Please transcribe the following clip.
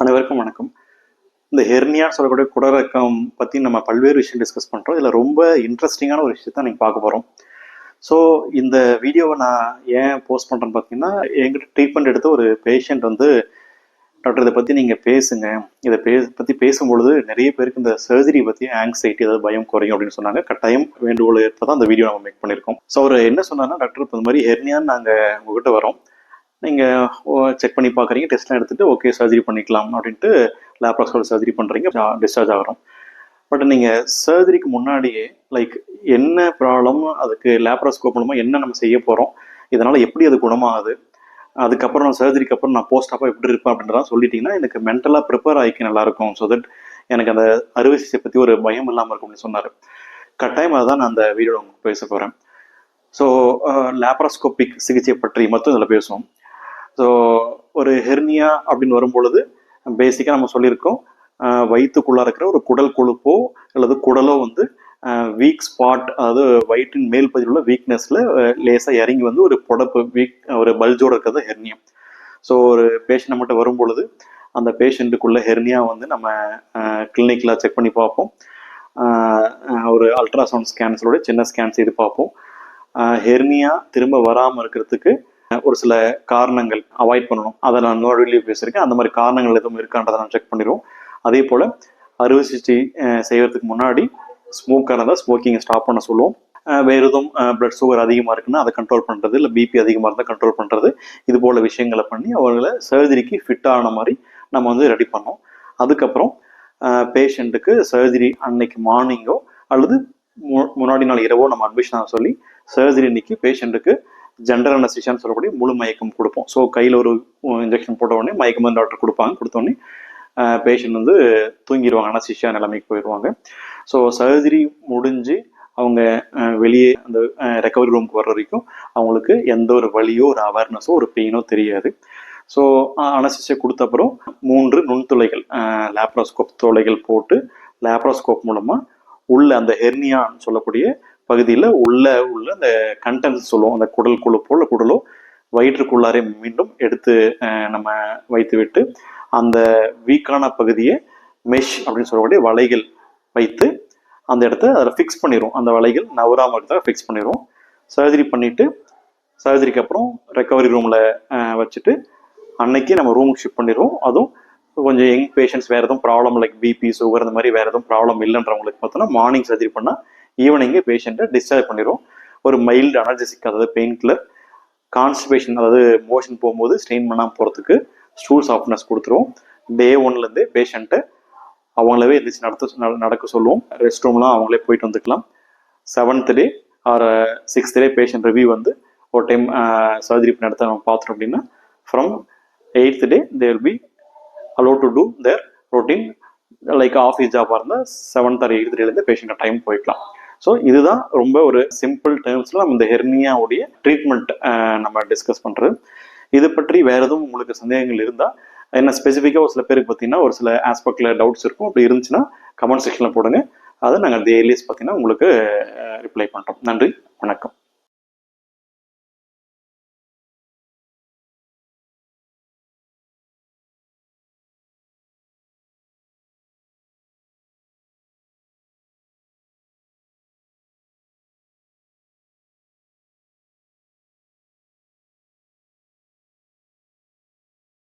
அனைவருக்கும் வணக்கம். இந்த ஹெர்னியா சொல்லக்கூடிய குடலிறக்கம் பற்றி நம்ம பல்வேறு விஷயம் டிஸ்கஸ் பண்ணுறோம். இதில் ரொம்ப இன்ட்ரெஸ்டிங்கான ஒரு விஷயத்த நீங்கள் பார்க்க போகிறோம். ஸோ இந்த வீடியோவை நான் ஏன் போஸ்ட் பண்ணுறேன்னு பார்த்தீங்கன்னா, என்கிட்ட ட்ரீட்மெண்ட் எடுத்த ஒரு பேஷண்ட் வந்து, டாக்டர் இதை பற்றி நீங்கள் பேசுங்க, இதை பற்றி பேசும்பொழுது நிறைய பேருக்கு இந்த சர்ஜரி பற்றி ஆங்ஸைட்டி, அதாவது பயம் குறையும் அப்படின்னு சொன்னாங்க. கட்டாயம் வேண்டுகோள் ஏற்ப தான் அந்த வீடியோ நம்ம மேக் பண்ணியிருக்கோம். ஸோ அவர் என்ன சொன்னார்னா, டாக்டர் இப்போ இந்த மாதிரி ஹெர்னியான்னு நாங்கள் உங்ககிட்ட வரோம், நீங்கள் செக் பண்ணி பார்க்குறீங்க, டெஸ்ட்லாம் எடுத்துகிட்டு ஓகே சர்ஜரி பண்ணிக்கலாம் அப்படின்ட்டு லேப்ராஸ்கோபி சர்ஜரி பண்ணுறீங்க, டிஸ்சார்ஜ் ஆகிறோம். பட் நீங்கள் சர்ஜரிக்கு முன்னாடியே லைக் என்ன ப்ராப்ளம், அதுக்கு லேப்ராஸ்கோப் மூலமாக என்ன நம்ம செய்ய போகிறோம், இதனால் எப்படி அது குணமாகுது, அதுக்கப்புறம் நான் சர்ஜரிக்கு அப்புறம் நான் போஸ்ட் ஆஃபாக எப்படி இருப்பேன் அப்படின்றதான் சொல்லிட்டீங்கன்னா எனக்கு மென்டலாக ப்ரிப்பேர் ஆகிக்க நல்லாயிருக்கும். ஸோ தட் எனக்கு அந்த அறுவை சிகிச்சை பற்றி ஒரு பயம் இல்லாமல் இருக்கும் அப்படின்னு சொன்னார். கட்டாயம் அதை தான் நான் அந்த வீடியோவில் உங்களுக்கு பேச போகிறேன். ஸோ லேப்ராஸ்கோபிக் சிகிச்சை பற்றி மட்டும் இதில் பேசுவோம். ஸோ ஒரு ஹெர்னியா அப்படின்னு வரும்பொழுது பேசிக்காக நம்ம சொல்லியிருக்கோம், வயிற்றுக்குள்ளே இருக்கிற ஒரு குடல் கொழுப்போ அல்லது குடலோ வந்து வீக் ஸ்பாட், அதாவது வயிற்றின் மேல் பகுதியில் உள்ள வீக்னஸில் லேசாக இறங்கி வந்து ஒரு புடப்பு ஒரு பல்ஜோடு இருக்கிறது ஹெர்னியா. ஸோ ஒரு பேஷண்ட் நம்மகிட்ட வரும்பொழுது அந்த பேஷண்ட்டுக்குள்ள ஹெர்னியா வந்து நம்ம கிளினிக்கில் செக் பண்ணி பார்ப்போம். ஒரு அல்ட்ராசவுண்ட் ஸ்கேன்ஸோட சின்ன ஸ்கேன்ஸ் இது பார்ப்போம். ஹெர்னியா திரும்ப வராமல் இருக்கிறதுக்கு ஒரு சில காரணங்கள் அவாய்ட் பண்ணணும், அதை நான் இன்னொரு வீடியோ பேசியிருக்கேன். அந்த மாதிரி காரணங்கள் எதுவும் இருக்கான்றதை நான் செக் பண்ணிடுவோம். அதே போல் அறுவை சிகிச்சை செய்வதற்கு முன்னாடி ஸ்மோக்காக இருந்தால் ஸ்மோக்கிங்கை ஸ்டாப் பண்ண சொல்லுவோம். வேறு எதுவும் பிளட் சுகர் அதிகமாக இருக்குன்னா அதை கண்ட்ரோல் பண்ணுறது, இல்லை பிபி அதிகமாக இருந்தால் கண்ட்ரோல் பண்ணுறது, இது போல் விஷயங்களை பண்ணி அவர்களை சர்ஜரிக்கு ஃபிட் ஆன மாதிரி நம்ம வந்து ரெடி பண்ணோம். அதுக்கப்புறம் பேஷண்ட்டுக்கு சர்ஜரி அன்னைக்கு மார்னிங்கோ அல்லது முன்னாடி நாள் இரவோ நம்ம அட்மிஷனாக சொல்லி சர்ஜரி அன்னைக்கு பேஷண்ட்டுக்கு ஜென்ரல் அனஸ்தீசியான்னு சொல்லக்கூடிய முழு மயக்கம் கொடுப்போம். ஸோ கையில் ஒரு இன்ஜெக்ஷன் போட்ட உடனே மயக்கம் வந்து டாக்டர் கொடுப்பாங்க. கொடுத்தோடனே பேஷண்ட் வந்து தூங்கிடுவாங்க, அனஸ்தீசியா நிலைமைக்கு போயிடுவாங்க. ஸோ சர்ஜரி முடிஞ்சு அவங்க வெளியே அந்த ரெக்கவரி ரூமுக்கு வர்ற வரைக்கும் அவங்களுக்கு எந்த ஒரு வலியோ ஒரு அவேர்னஸோ ஒரு பெயினோ தெரியாது. ஸோ அனஸ்தீசியா கொடுத்த அப்புறம் 3 நுண்துளைகள் லேப்ராஸ்கோப் துளைகள் போட்டு லேப்ராஸ்கோப் மூலமாக உள்ள அந்த ஹெர்னியான்னு சொல்லக்கூடிய பகுதியில் உள்ள அந்த கண்டென்ட்ஸ் சொல்லுவோம், அந்த குடல் கொழுப்போ இல்லை குடலோ வயிற்றுக்குள்ளாரே மீண்டும் எடுத்து நம்ம வைத்து விட்டு அந்த வீக்கான பகுதியை மெஷ் அப்படின்னு சொல்லக்கூடிய வலைகள் வைத்து அந்த இடத்த அதில் ஃபிக்ஸ் பண்ணிடுவோம். அந்த வலைகள் நவராமல் இருக்கிறத ஃபிக்ஸ் பண்ணிடுவோம். சர்ஜரி பண்ணிவிட்டு சர்ஜரிக்கு அப்புறம் ரெக்கவரி ரூமில் வச்சுட்டு அன்னைக்கு நம்ம ரூமுக்கு ஷிஃப்ட் பண்ணிடுவோம். அதுவும் கொஞ்சம் யங் பேஷண்ட்ஸ் வேறு எதுவும் ப்ராப்ளம் லைக் பிபி சுகர் அந்த மாதிரி வேறு எதுவும் ப்ராப்ளம் இல்லைன்றவங்களுக்கு பார்த்தோன்னா மார்னிங் சர்ஜரி பண்ணால் ஈவினிங்கே பேஷண்ட்டை டிஸ்சார்ஜ் பண்ணிடுவோம். ஒரு மைல்டு அனர்ஜெசிக், அதாவது பெயின் கில்லர், கான்ஸ்டிபேஷன், அதாவது மோஷன் போகும்போது ஸ்ட்ரெயின் பண்ணாமல் போகிறதுக்கு ஸ்டூல் சாஃப்ட்னஸ் கொடுத்துருவோம். டே 1லேருந்தே பேஷண்ட்டை அவங்களவே எந்திரிச்சு நடக்க சொல்லுவோம். ரெஸ்ட் ரூம்லாம் அவங்களே போயிட்டு வந்துக்கலாம். 7th day or 6th day patient review வந்து ஒரு டைம் சர்ஜரி பண்ண இடத்த நம்ம பார்த்தோம் அப்படின்னா from 8th day they will be allowed to do their routine like office ஜாபாக இருந்தால் 7th or 8th டேலேருந்து பேஷண்ட்டை டைம் போய்க்கலாம். ஸோ இதுதான் ரொம்ப ஒரு சிம்பிள் டேர்ம்ஸில் நம்ம இந்த ஹெர்னியாவுடைய ட்ரீட்மெண்ட் நம்ம டிஸ்கஸ் பண்ணுறது. இது பற்றி வேறு எதுவும் உங்களுக்கு சந்தேகங்கள் இருந்தால், என்ன ஸ்பெசிஃபிக்காக ஒரு சில பேருக்கு பார்த்தீங்கன்னா ஒரு சில ஆஸ்பெக்டில் டவுட்ஸ் இருக்கும், அப்படி இருந்துச்சுன்னா கமெண்ட் செக்ஷனில் போடுங்க. அதை நாங்கள் டெய்லிஸ் பார்த்தீங்கன்னா உங்களுக்கு ரிப்ளை பண்ணுறோம். நன்றி, வணக்கம்.